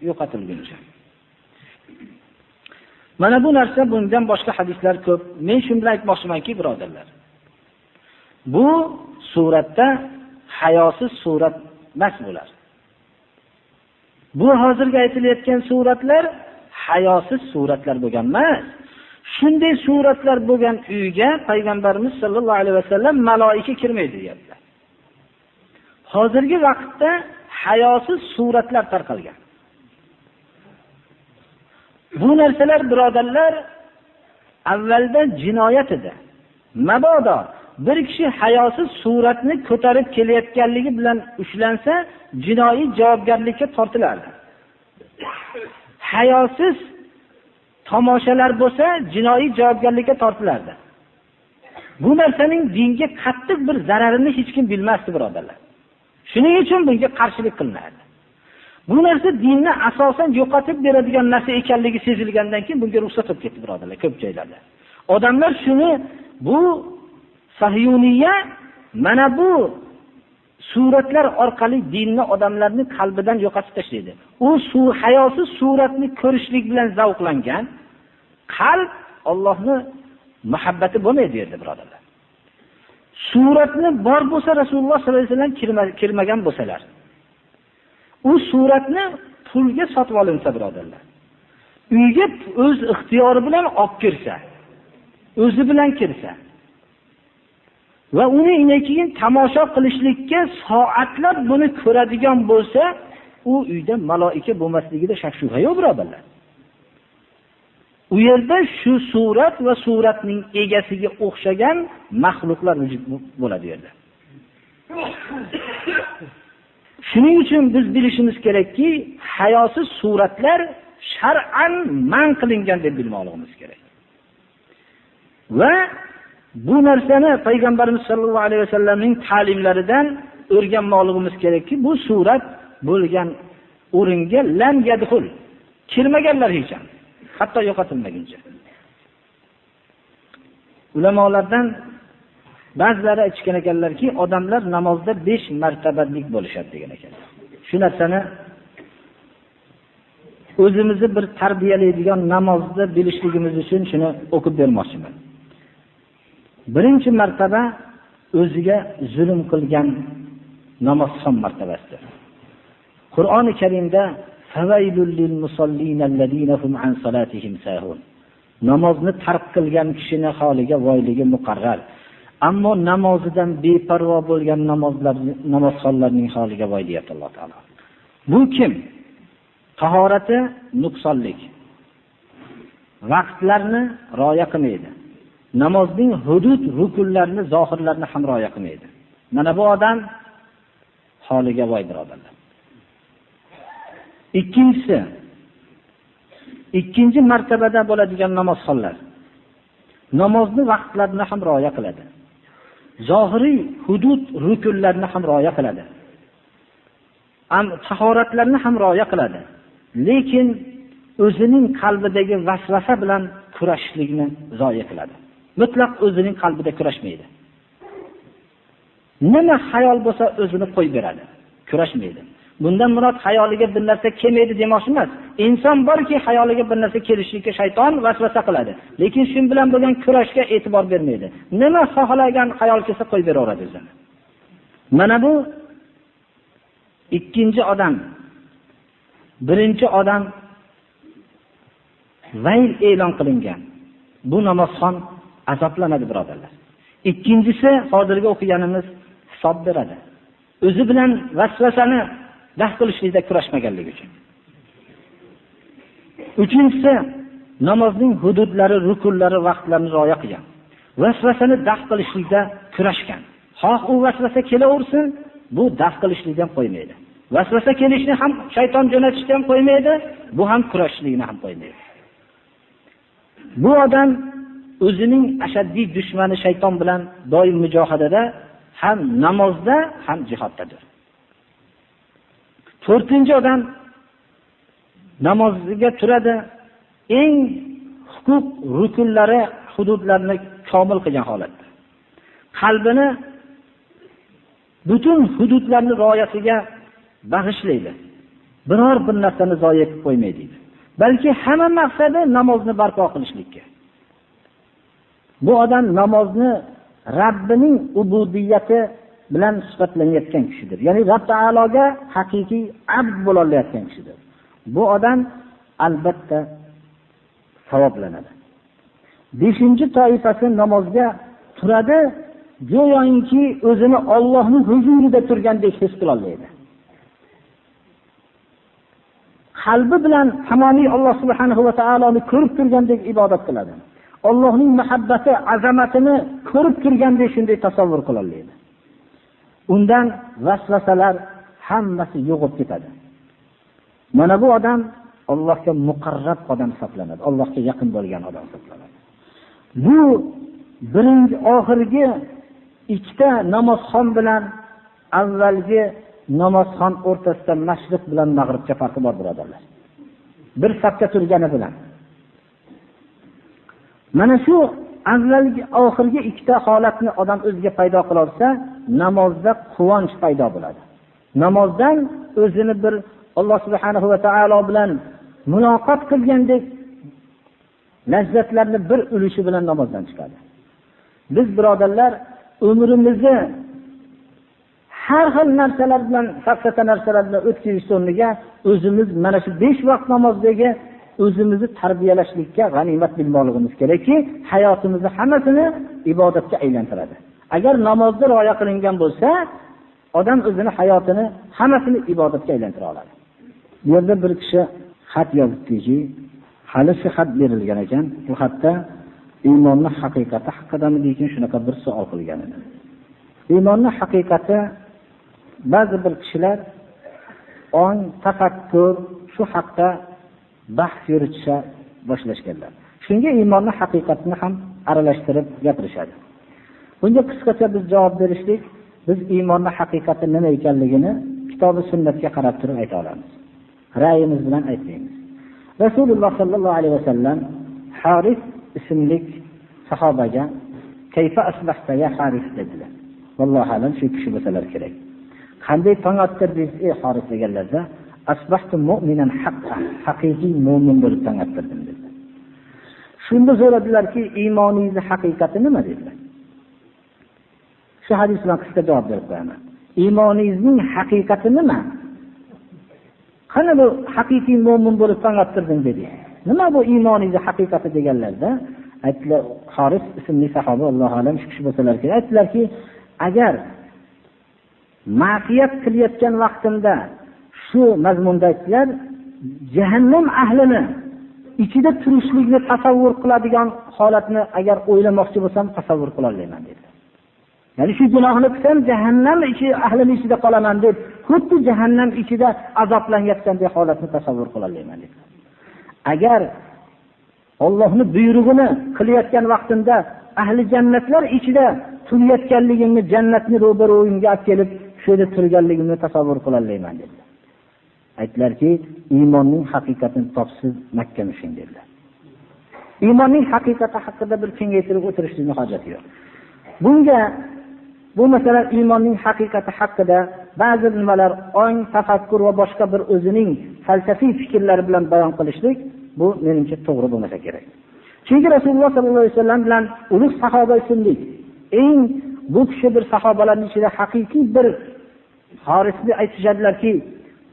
yo'qotilguncha. Mana bu narsa, bundan boshqa hadislar ko'p. Men shuni bilan aytmoqchimanki, birodarlar, bu suratda hayosiz surat emas bo'lar. Bu hozirgi aytilayotgan suratlar hayosiz suratlar bo'lgan emas. Shunday suratlar bo'lgan uyga payg'ambarimiz sollallohu alayhi vasallam maloika kirmaydi deyaptilar. Hozirgi vaqtda hayosiz suratlar tarqalgan. Bu narsalar birodarlar avvalda jinoyat edi. Mabodo bir kishi hayosiz suratni ko'tarib kelayotganligi bilan ushlansa, jinoiy javobgarlikka tortilardi. Hayosiz tomoshalar bo'lsa, jinoiy javobgarlikka tortilardi. Bu narsaning dinga qattiq bir zararini hech kim bilmasdi, birodarlar. Shuning uchun bunga qarshilik qilinadi. Bu narsa dinni asosan yo'qotib beradigan narsa ekanligi sezilgandan keyin bunga ruxsat olib ketdi, birodarlar, ko'p joylarda. Odamlar shuni, bu Sahyuniya mana bu suratlar orqali dinni odamlarning qalbidan yo'qotib tashlaydi. U hayosiz suratni ko'rishlik bilan zavqlangan qalb Allohning muhabbati bo'lmaydi edi, birodarlar. Suratni bor bo'lsa Rasululloh sollallohu alayhi vasallam kirmagan bo'lsalar, u suratni pulga sotib olinsa, birodarlar, uyga o'z ixtiyori bilan olib kirsa, o'zi bilan kirsa va uni keyin tomosha qilishlikka soatlab buni ko'radigan bo'lsa, u uyda maloika bo'lmasligida shak shubha yo'q, birodarlar. U yerda shu surat va suratning egasiga o'xshagan mahluqlar vujud bo'ladi yerda. Shuning uchun biz bilishimiz kerakki, hayosiz suratlar shar'an man qilingan deb bilmoqligimiz kerak. Va bu narsani payg'ambarimiz sollallohu alayhi vasallamning ta'limlaridan o'rganmoqligimiz kerakki, bu surat bo'lgan o'ringa lam yadxul, kirmaganlar hech ham, hatto yo'qotilmaguncha. Ulamolardan ba'zilari aytgan ekanlarki, odamlar namozda 5 martabalik bo'lishadi degan ekanlar. Shu narsani o'zimizni bir tarbiyalaydigan namozda bilishligimiz uchun shuni o'qib bermoqchiman. Birinchi martaba o'ziga zulm qilgan namozxon martabasidir. Qur'oni Karimda favaylul lil musallin allazina hum an salatihim sahun. Namozni tark qilgan kishining holiga voyligi muqarrar. Ammo namozidan beparvo bo'lgan namozxonlarning holiga voy deyapti Alloh taolo. Bu kim? Tahorati nuqsonlik. Vaqtlarni rioya qilmaydi. Namozning hudud, rukunlarini, zohirlarini ham rioya qilmaydi. Mana bu odam holiga voy, birodarlar. Ikkinchi martabada bo'ladigan namozxonlar namozni vaqtlarini ham rioya qiladi. Zohiriy hudud, rukunlarni ham rioya qiladi. Tahoratlarni ham rioya qiladi. Lekin o'zining qalbidagi vasvasa bilan kurashishlikni zoya qiladi. Mutlaq o'zining qalbida kurashmaydi. Nima xayol bo'lsa o'zini qo'yib beradi, kurashmaydi. Bundan murod xayoliga bir narsa kelmaydi demoqchi emas. Inson borki, xayoliga bir narsa kelishlikka shayton vasvasa qiladi. Lekin shu bilan bo'lgan kurashga e'tibor bermaydi. Nima xohlagan xayol kelsa qo'yib beraveradi o'zini. Mana bu ikkinchi odam. Birinchi odam vayl e'lon qilingan. Bu namozxon azoblanadi, birodarlar. Ikkinchisi hozirgi o'qiganimiz hisob beradi. O'zi bilan vasvasani daf qilishlikda kurashmaganligi uchun. Uchinchisi namozning hududlari, rukunlari, vaqtlarini rioya qilgan. Vasvasani daf qilishlikda kurashgan. Xoh u vasvasa kelaversin, bu daf qilishlikdan qo'ymaydi. Vasvasa kelishni ham shayton jo'natishdan qo'ymaydi, bu ham kurashishlikni ham qo'ymaydi. Bu odam o'zining ashaddiy dushmani shayton bilan doim mujohadada, ham namozda, ham jihoddadir. 4-odam namoziga turadi, eng huquq rukunlari, hududlarini komil qilgan holatda. Qalbini butun hududlarning rioyasiga bag'ishlaydi. Biror bir narsani zoya qilib qo'ymaydi. Balki hamma maqsadi namozni barpo qilishlikka. Bu odam namozni Rabbining ubudiyati bilan sifatlanayotgan kishidir. Ya'ni Rabb taologa haqiqiy abd bo'la olayotgan kishidir. Bu odam albatta savoblanadi. 5-toifasi namozga turadi, go'yoki o'zini Allohning huzurida turgandek his qila oladi. Qalbi bilan tamomiy Alloh subhanahu va taoloni ko'rib turgandek ibodat qiladi. Allohning muhabbati, azamatini ko'rib turgandek shunday tasavvur qila oladi. Undan vasvasalar hammasi yo'qib ketadi. Mana bu odam Allohga muqarrab odam hisoblanadi. Allohga yaqin bo'lgan odam hisoblanadi. Bu birinchi oxirgi ikkita namozxon bilan avvalgi namozxon o'rtasida mashriq bilan mag'ribcha farqi bor birodarlar. Bir safga turgani bilan. Mana shu avvalgi oxirgi ikkita holatni odam o'ziga paydo qila olsa, namozda quvonch paydo bo'ladi. Namozdan o'zini bir Alloh subhanahu va taolo bilan muloqot qilgandek lazzatlarni bir ulushi bilan namozdan chiqadi. Biz birodarlar umrimizni har xil narsalar bilan, safsata narsalar bilan o'tkazish o'rniga o'zimiz mana shu 5 vaqt namozdagi o'zimizni tarbiyalashlikka g'animat bilmoqligimiz kerakki, hayotimizni hammasini ibodatga aylantiradi. Agar namozda rioya qilingan bo'lsa, odam o'zini hayotini hammasini ibodatga aylantira oladi. Bu yerda bir kishi xat yozibdiki, hali xat berilgan ekan. Bu xatda iymonning haqiqati haqidami degan shunaqa bir savol qilgan edi. Iymonning haqiqati ba'zi bir kishilar ong, tafakkur shu haqda bahs yuritisha boshlashganlar. Shunga iymonning haqiqatini ham aralashtirib gapirishadi. Bunga qisqacha biz javob berishlik, biz iymonning haqiqati nima ekanligini kitob-i sunnatga qarab turib ayta olamiz. Ra'yimiz bilan aytmaymiz. Rasululloh sallallohu alayhi vasallam Haris ismli sahobaga "Kayfa asbahta ya Haris" dedilar. Vallohu alam shu kishi bo'lsalar kerak. Qanday tong ottirdingiz ey Haris deganlarda, "Asbahtu mu'minan haqqan", haqiqiy mu'min bo'lib tong ottirdim dedilar. Shunda so'radilarki, iymoningiz haqiqati nima dedilar. Shu hadis bilan qisqa javob berib qo'yaman. Iymoningizning haqiqati nima? Qani bu haqiqiy mu'min bo'lib tong ottirdim dedi. Nima bu iymoningizning haqiqati deganlarda, aytdilar, Haris ismli sahoba, Alloh alam shu kishi bo'lsalar kerak, aytdilarki, agar ma'siyat qilayotgan vaqtimda shu mazmunda aytdilar, jahannam ahlini ichida turishlikni tasavvur qiladigan holatni agar o'ylamoqchi bo'lsam tasavvur qila olmayman dedilar. Ya'ni shu gunohni qilsam jahannam ahlining ichida qolaman deb, xuddi jahannam ichida azoblanayotgandek holatni tasavvur qila olmayman dedilar. Agar Allohning buyrug'ini qilayotgan vaqtimda ahli jannatlar ichida turayotganligimni, jannatni ro'baro'yimga olib kelib, shu yerda turganligimni tasavvur qila olmayman dedilar. Aytdilarki, iymonning haqiqatini topsiz Makka mushing dedilar. Iymonning haqiqati haqida bir kengaytirib o'tirishning hojati yo'q. Bunga bu masala iymonning haqiqati haqida ba'zi nimalar, ong, tafakkur va boshqa bir o'zining falsafiy fikrlari bilan bayon qilishlik bu menimcha to'g'ri bo'lmasa kerak. Chunki Rasululloh sollallohu alayhi vasallam bilan ulug' sahoba ismlik eng bu kishi bir sahobalarning ichida haqiqiy bir Harisni aytishadilarki,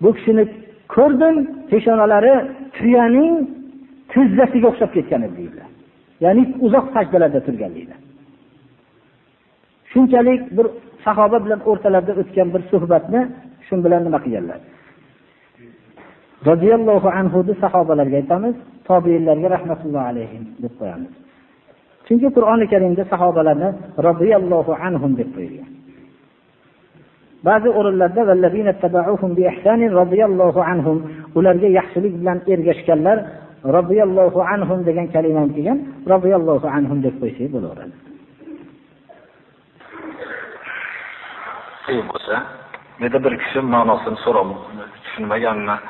bu kishini ko'rdim, peshonalari tuyaning tizzasiga o'xshab ketgan edi deydilar. Ya'ni uzoq sajdalarda turganligida. Shunchalik bir sahoba bilan o'rtalarida o'tgan bir suhbatni shu bilan nima qilganlar. Radiyallohu anhu de sahobalarga aytamiz, tobiinlarga rahmatullohi alayhim deb qo'yamiz. Chunki Qur'oni Karimda sahobalarni radiyallohu anhum deb qo'yilgan. Ba'zi o'rinlarda vallazina tabauhum bi ihsanin radiyallohu anhum, ularga yaxshilik bilan ergashganlar Robbiyallohu anhum degan kalima ham kelgan, Robbiyallohu anhum deb qo'ysak bo'laveradi.
Bo'lsa, menda bir kishi ma'nosini so'ram, tushunmaganman.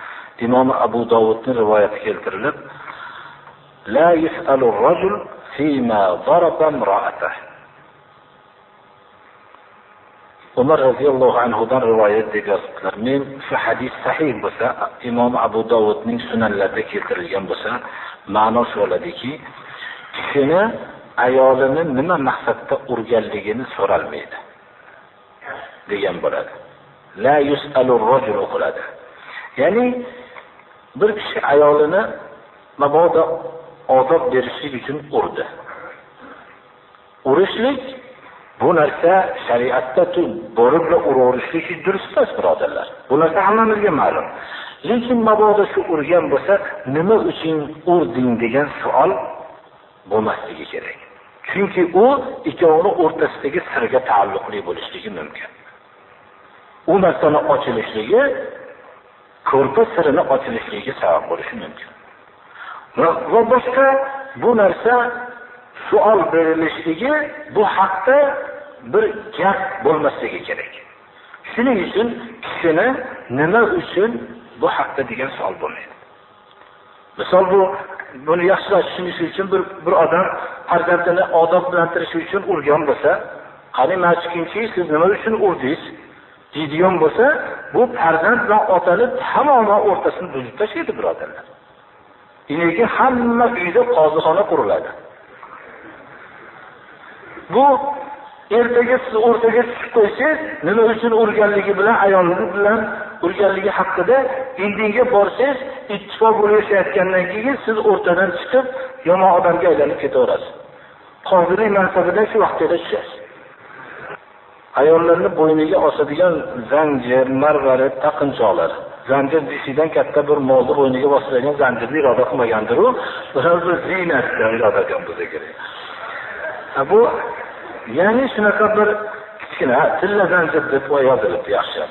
Imom Abu Dovudning rivoyati keltirilib, la yus'alu ar-rajul fima daraba imra'atahu. Umar radhiyallohu anhudan rivoyat deyaptilar. Men shu hadis sahih bo'lsa, Imom Abu Dovudning sunanlarida keltirilgan bo'lsa, ma'no shu bo'ladiki, kishini ayolini nima maqsadda urganligini so'ralmaydi degan bo'ladi. La yus'alu ar-rajul o'qiladi. Ya'ni bir kishi ayolini mabodo odob berishlik uchun urdi. Urishlik bu narsa shariatda borib uraverishlik durust emas, birodarlar. Bu narsa hammamizga ma'lum. Lekin mabodo shu urgan bo'lsa, nima uchun urding degan savol bo'lmasligi kerak. Chunki u ikkovining o'rtasidagi sirga taalluqli bo'lishligi mumkin. U narsani ochilishligi ko'rpa sirini ochilishligiga sabab bo'lishi mumkin. Va boshqa bu narsa savol berilishligi bu haqda bir gap bo'lmasligi kerak. Shuning uchun kishini nima uchun bu haqda degan savol bo'lmaydi. Misol buni yaxshilab tushunish uchun bir odam farzandini odoblantirish uchun urgan bo'lsa, qani ma'chikinchi siz nima uchun urdingiz deydigan bo'lsa, bu farzand va otani tamoman o'rtasini buzib tashlaydi, birodarlar. Nega hamma uyda qozixona quriladi? Bu ertaga siz o'rtaga chiqib qo'ysangiz, nima uchun urganligi bilan ayolingiz bilan urganligi haqida indinga borsangiz, ittifoq bo'lishayotgandan keyin siz o'rtadan chiqib yomon odamga aylanib ketaverasiz. Qozilik mansabidan shu vaqtda tushasiz. Ayollarni bo'yniga osadigan zanjir, marvarid, taqinchoqlar. Zanjir dishidan katta bir molni bo'yniga bosiladigan zanjirni iroda qilmagandir u. Bir ziynatga iroda qilgan bo'lsa kerak. Bu ya'ni shunaqa bir kichkina tilla zanjir deb yozilibdi, yaxshi.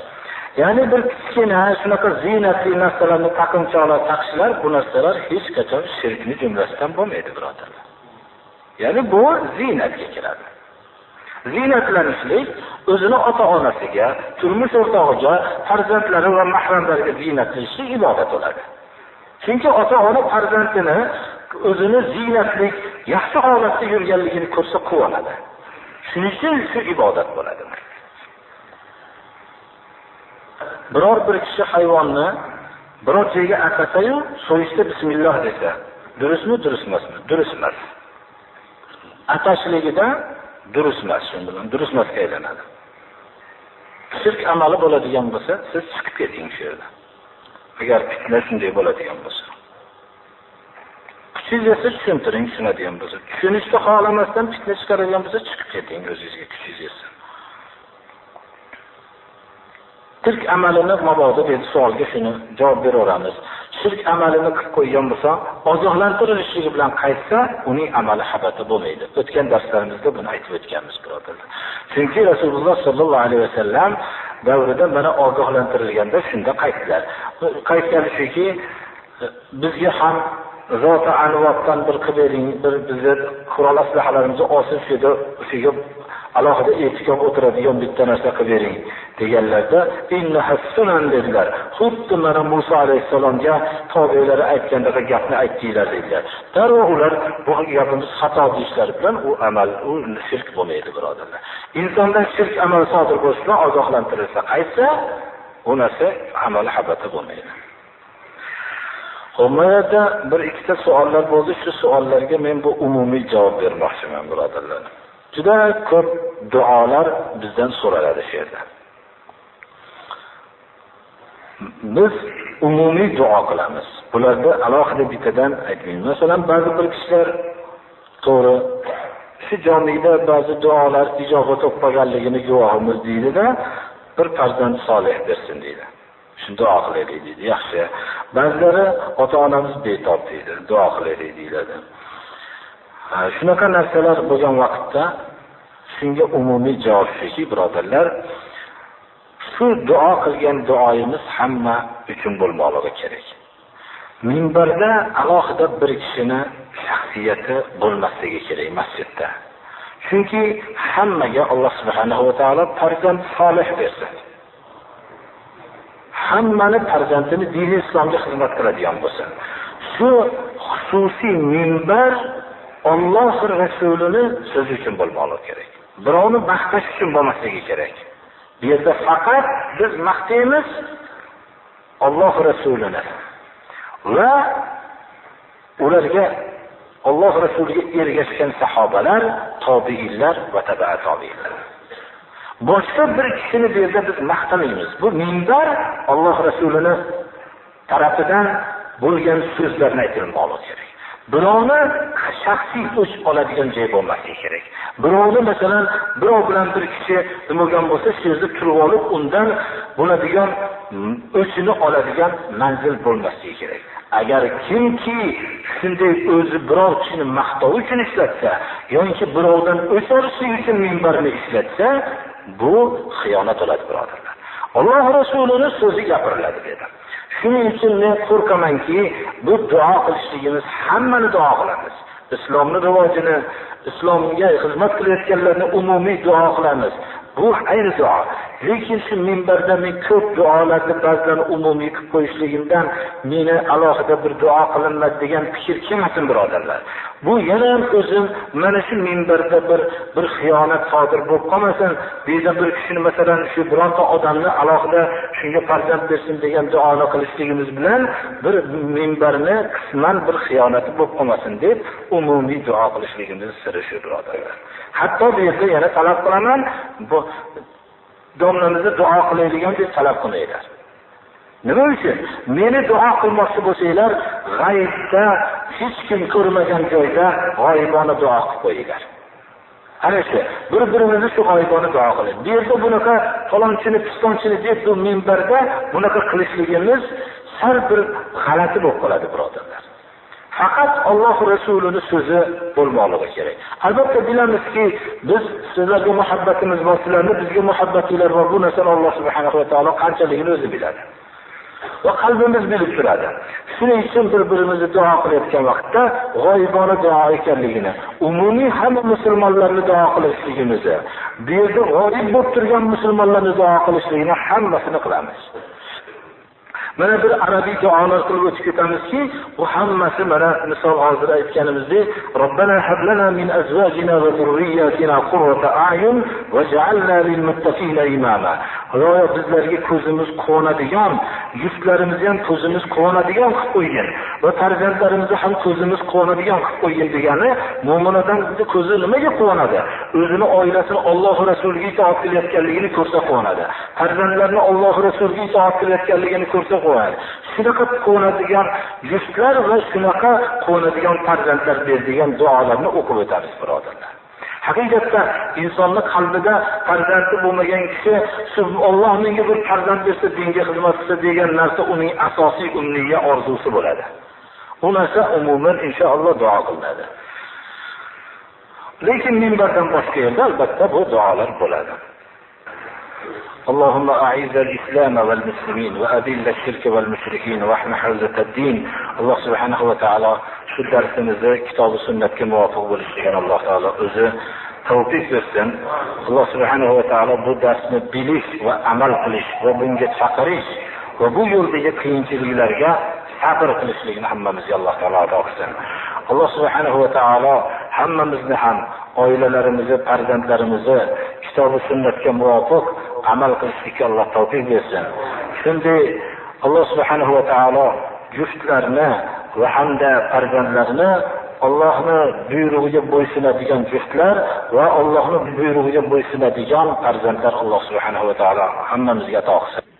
Ya'ni bir kichkina shunaqa ziynatli narsalarni taqinchoqlar taqishlar, bu narsalar hech qachon shirkning jumlasidan bo'lmaydi, birodarlar. Ya'ni bu ziynatga kiradi. Ziynatlanishlik o'zini ota-onasiga, turmush o'rtog'iga, farzandlari va mahramlariga ziynatlashlik ibodat bo'ladi. Chunki ota-ona farzandini o'zini ziynatli, yaxshi holatda yurganligini ko'rsa quvonadi. Shuning uchun shu ibodat bo'ladi. Biror bir kishi hayvonni biror joyga atasa-yu, so'yishda bismillah desa, durustmi, durust emasmi? Durust emas. Atashligida durust emas, shunday bilan durust emasga aylanadi. Shirk amali bo'ladigan bo'lsa, siz chiqib keting shu yerdan. Agar fitna shunday bo'ladigan bo'lsa. Kuchingiz esa tushuntiring, tushunadigan bo'lsa. Tushunishni xohlamasdan fitna chiqaradigan bo'lsa, chiqib keting o'zingizga kuchingiz esa. Shirk amalini mabodo deb savolga shuni javob beraveramiz. Shirk amalini qilib qo'ygan bo'lsa, ogohlantirilishligi bilan qaytsa, uning amali habata bo'lmaydi. O'tgan darslarimizda buni aytib o'tganmiz, birodarlar. Chunki Rasululloh sollallohu alayhi vasallam davrida mana ogohlantirilganda shunda qaytdilar. Qaytgani shuki, bizga ham zot anvatdan bir qibering, bir bizni qurol aslahalarimizni olsin shuga alohida e'tikob o'tiradigan bitta narsa qilib bering deganlarda inna hassunan dedilar. Xuddi mana Musa alayhisalomga tobeylari aytgandek gapni aytdilar dedilar. Darvoq ular bu gapimiz xato deyishlar bilan u amal, u shirk bo'lmaydi, birodarlar. Insondan shirk amal sodir bo'lsa, ogohlantirilsa qaytsa, u narsa amali habata bo'lmaydi. Qo'mada bir ikkita savollar bo'ldi. Shu savollarga men bu umumiy javob bermoqchiman, birodarlar. Juda ko'p duolar bizdan so'raladi shu yerda. Biz umumiy duo qilamiz. Bularda alohida bittadan aytmayman. Masalan, ba'zi bir kishilar to'g'ri shu jamiyda ba'zi duolar ijobat topganligini guvohimiz deydi-da, bir farzand solih bersin deydi. Shuni duo qilaylik deydi. Yaxshi. Ba'zilari ota-onamiz betob deydi, duo qilaylik deyiladi. Shunaqa narsalar bo'lgan vaqtda shunga umumiy javob shuki, birodarlar, shu duo qilgan duoyimiz hamma uchun bo'lmoqligi kerak. minbarda alohida bir kishini shaxsiyati bo'lmasligi kerak masjidda. Chunki hammaga Alloh subhanahu va taolo farzand solih bersin. Hammani farzandini din islomga xizmat qiladigan bo'lsin. Shu xususiy minbar Alloh rasulini so'zi uchun bo'lmoqligi kerak. Birovni maqtash uchun bo'lmasligi kerak. Bu yerda faqat biz maqtaymiz Alloh rasulini va ularga Alloh rasuliga ergashgan sahobalar, tobiinlar va tabi'at tobiinlar. Boshqa bir kishini bu yerda biz maqtamaymiz. Bu minbar Alloh rasulini tarafidan bo'lgan so'zlarni aytilmoqligi kerak. Birovni shaxsiy o'ch oladigan joy bo'lmasligi kerak. Birovni masalan, birov bilan bir kishi demogan bo'lsa, shu yerda turib olib, undan bo'ladigan o'chini oladigan manzil bo'lmasligi kerak. Agar kimki shunday o'zi birov kishini maqtov uchun ishlatsa, yoki birovdan o'ch olishlik uchun minbarni ishlatsa, bu xiyonat bo'ladi, birodarlar. Alloh rasulining so'zi gapiriladi dedi. Shuning uchun men qo'rqamanki, bu duo qilishligimiz hammani duo qilamiz. Islomning rivojini, islomga xizmat qilayotganlarni umumiy duo qilamiz. Bu ayni duo. Lekin shu minbarda men ko'p duolarni ba'zan umumiy qilib qo'yishligimdan meni alohida bir duo qilinmadi degan fikr kelmasin, birodarlar. Bu yana ham o'zim mana shu minbarda bir xiyonat sodir bo'lib qolmasin. Bizda bir kishini masalan shu bironta odamni alohida shunga farzand bersin degan duoni qilishligimiz bilan bir minbarni qisman bir xiyonati bo'lib qolmasin deb umumiy duo qilishligimiz siri shu, birodarlar. Hatto bu yerda yana talab qilaman, bu domlamizni duo qilaydigan deb talab qilinglar. Nima uchun? Meni duo qilmoqchi bo'lsanglar, g'aybda hech kim ko'rmagan joyda g'oyibona duo qilib qo'yinglar. Ana shu bir-birimizni shu g'oyibona duo qiling. Bu yerda bunaqa falonchini, pistonchini deb bu minbarda bunaqa qilishligimiz sal bir g'alati bo'lib qoladi, birodarlar. Faqat Alloh rasulining so'zi bo'lmoqligi kerak. Albatta bilamizki, biz sizlarga muhabbatimiz bor, sizlarga bizga muhabbatinglar bor. Bu narsani Alloh subhanahu va taolo qanchaligini o'zi biladi. Va qalbimiz bilib turadi. Shuning uchun bir-birimizni duo qilayotgan vaqtda g'oyibona duo ekanligini, umumiy hamma musulmonlarni duo qilishligimizni, bu yerda g'oyib bo'lib turgan musulmonlarni duo qilishligini hammasini qilamiz. Mana bir arabiy duolar qilib o'tib ketamizki, bu hammasi mana misol hozir aytganimizdek, Robbana hab lana min azwajina va zurriyyatina qurrata a'yun waj'alna lil muttaqina imama. Xudoyo bizlarga ko'zimiz quvonadigan, juftlarimizni ham ko'zimiz quvonadigan qilib qo'ygin va farzandlarimizni ham ko'zimiz quvonadigan qilib qo'ygin degani, mo'min odamning ko'zi nimaga quvonadi? O'zini oilasini Alloh rasuliga itoat qilayotganligini ko'rsa quvonadi. Farzandlarini Alloh rasuliga itoat qilayotganligini ko'rsa quvonadi. Shunaqa quvonadigan juftlar va shunaqa quvonadigan farzandlar beradigan duolarni o'qib o'tamiz, birodarlar. Haqiqatda insonning qalbida farzandi bo'lmagan kishi Alloh menga bir farzand bersa, dinga xizmat qilsa degan narsa uning asosiy umniya orzusi bo'ladi. Bu narsa umuman inshaalloh duo qilinadi. Lekin minbardan boshqa yerda albatta bu duolar bo'ladi. اللهم أعز الإسلام والمسلمين وأذل الشرك والمشركين واحمي حوزة الدين. الله سبحانه وتعالى şu dersimizi kitab-ı sünnetke muvafık buluşturan Allah Teala özü tevfik versin. Allah Subhanahu ve Teala bu dersini biliş ve amel kılış ve bunga chaqirish ve bu yo'ldagi qiyinchiliklarga sabr qilishligini hammamizga Alloh Teala ato qilsin. Allah Subhanahu ve Teala hammamizni ham oilalarimizni, farzandlarimizni kitab-ı sünnetke muvafık amal qilishga Alloh tevfik versin. Shunday Alloh Subhanahu ve Teala juftlarni va hamda farzandlarni Allohning buyrug'iga bo'ysunadigan juftlar va Allohning buyrug'iga bo'ysunadigan farzandlar Alloh subhanahu va taolo hammamizga ato qilsin.